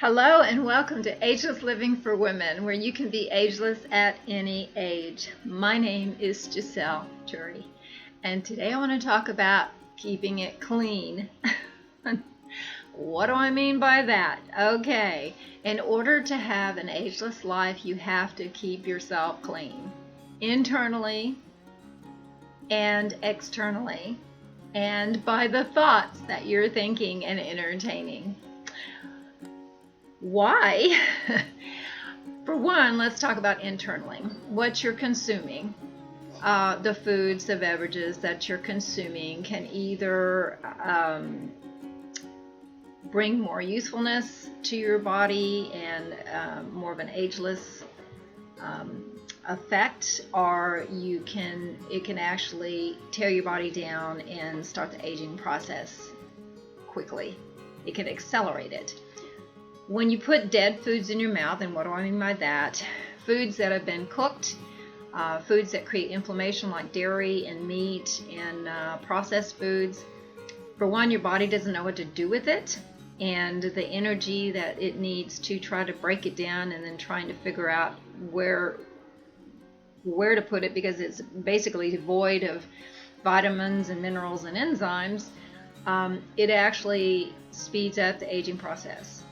Hello and welcome to Ageless Living for Women, where you can be ageless at any age. My name is Jisele, and today I want to talk about keeping it clean. What do I mean by that? Okay, in order to have an ageless life, you have to keep yourself clean, internally and externally, and by the thoughts that you're thinking and entertaining. Why? For one, let's talk about internally. What you're consuming. The foods, the beverages that you're consuming can either bring more usefulness to your body and more of an ageless effect, or it can actually tear your body down and start the aging process quickly. It can accelerate it. When you put dead foods in your mouth, and what do I mean by that? Foods that have been cooked, foods that create inflammation like dairy and meat and processed foods. For one, your body doesn't know what to do with it, and the energy that it needs to try to break it down and then trying to figure out where to put it, because it's basically devoid of vitamins and minerals and enzymes, it actually speeds up the aging process.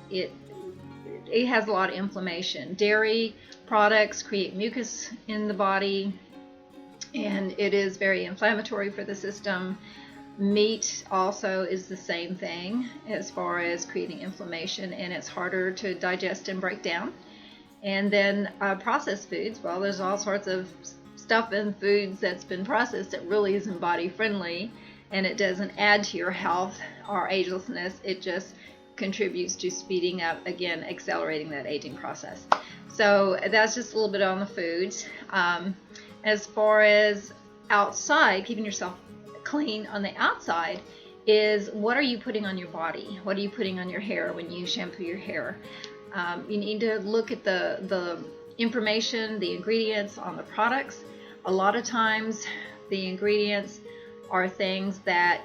It has a lot of inflammation. Dairy products create mucus in the body, and it is very inflammatory for the system. Meat also is the same thing as far as creating inflammation, and it's harder to digest and break down. And then processed foods, well, there's all sorts of stuff in foods that's been processed that really isn't body friendly, and it doesn't add to your health or agelessness. It just contributes to speeding up, again, accelerating that aging process. So that's just a little bit on the foods. As far as outside, keeping yourself clean on the outside, is what are you putting on your body? What are you putting on your hair when you shampoo your hair? You need to look at the information, the ingredients on the products. A lot of times the ingredients are things that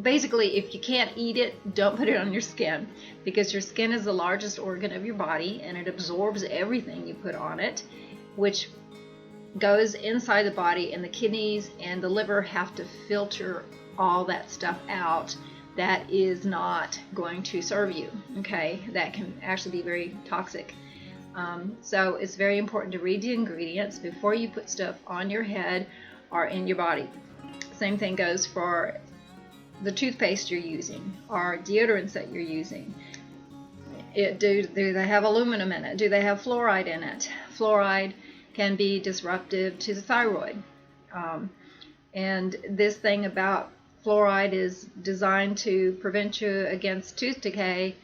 basically, if you can't eat it, don't put it on your skin, because your skin is the largest organ of your body and it absorbs everything you put on it, which goes inside the body, and the kidneys and the liver have to filter all that stuff out that is not going to serve you. Okay, that can actually be very toxic. So it's very important to read the ingredients before you put stuff on your head or in your body. Same thing goes for the toothpaste you're using or deodorants that you're using. Do they have aluminum in it? Do they have fluoride in it? Fluoride can be disruptive to the thyroid. And this thing about fluoride is designed to prevent you against tooth decay.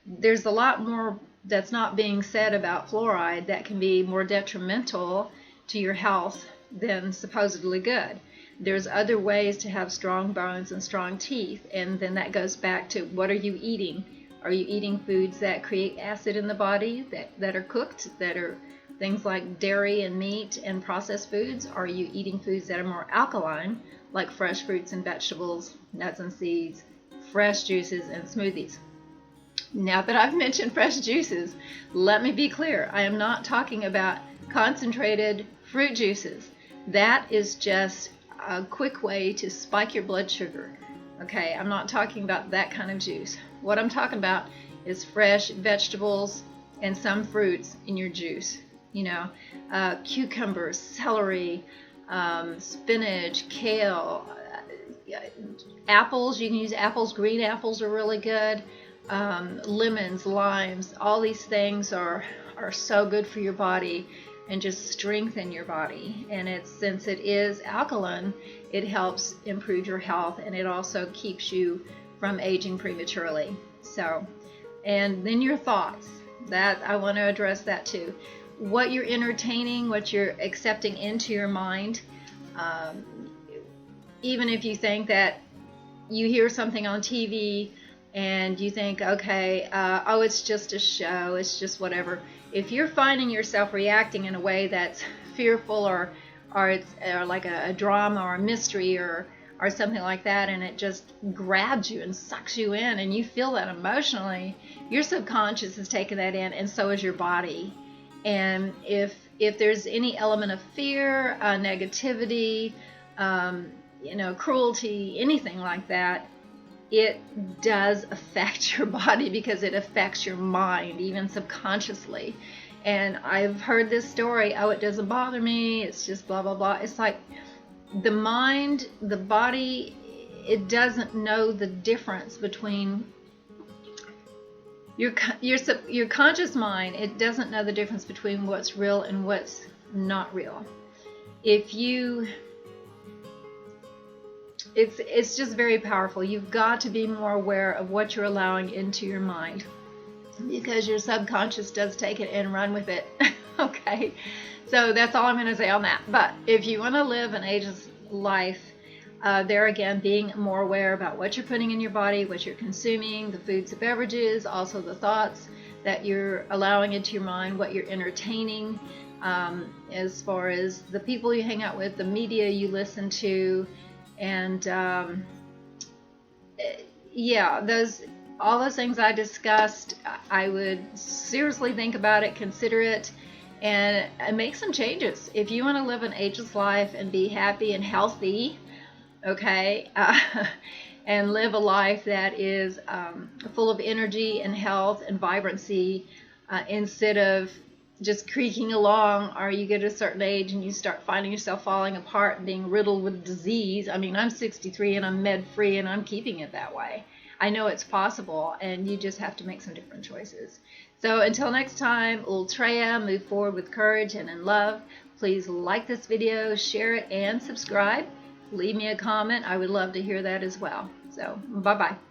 There's a lot more that's not being said about fluoride that can be more detrimental to your health than supposedly good. There's other ways to have strong bones and strong teeth, and then that goes back to what are you eating? Are you eating foods that create acid in the body, that are cooked, that are things like dairy and meat and processed foods? Are you eating foods that are more alkaline, like fresh fruits and vegetables, nuts and seeds, fresh juices and smoothies? Now that I've mentioned fresh juices, let me be clear. I am not talking about concentrated fruit juices. That is just a quick way to spike your blood sugar. Okay, I'm not talking about that kind of juice. What I'm talking about is fresh vegetables and some fruits in your juice. Cucumbers, celery, spinach, kale, apples. You can use apples. Green apples are really good. Lemons, limes, all these things are so good for your body and just strengthen your body. And since it is alkaline, it helps improve your health, and it also keeps you from aging prematurely. So, and then your thoughts, that I want to address that too. What you're entertaining, what you're accepting into your mind, even if you think that you hear something on TV and you think, okay, it's just a show, it's just whatever. If you're finding yourself reacting in a way that's fearful or it's like a drama or a mystery or or something like that, and it just grabs you and sucks you in, and you feel that emotionally, your subconscious is taking that in, and so is your body. And if there's any element of fear, negativity, cruelty, anything like that, it does affect your body because it affects your mind, even subconsciously. And I've heard this story, oh, it doesn't bother me, it's just blah, blah, blah. It's like the mind, the body, it doesn't know the difference between your conscious mind. It doesn't know the difference between what's real and what's not real. It's just very powerful. You've got to be more aware of what you're allowing into your mind, because your subconscious does take it and run with it. Okay, so that's all I'm going to say on that. But if you want to live an ageless life, there again, being more aware about what you're putting in your body, what you're consuming, the foods and beverages, also the thoughts that you're allowing into your mind, what you're entertaining, as far as the people you hang out with, the media you listen to, and all those things I discussed. I would seriously think about it, consider it, and make some changes. If you want to live an ageless life and be happy and healthy, okay, and live a life that is full of energy and health and vibrancy, instead of just creaking along, or you get a certain age and you start finding yourself falling apart and being riddled with disease. I mean, I'm 63 and I'm med-free and I'm keeping it that way. I know it's possible, and you just have to make some different choices. So until next time, Ultreya, move forward with courage and in love. Please like this video, share it, and subscribe. Leave me a comment. I would love to hear that as well. So bye-bye.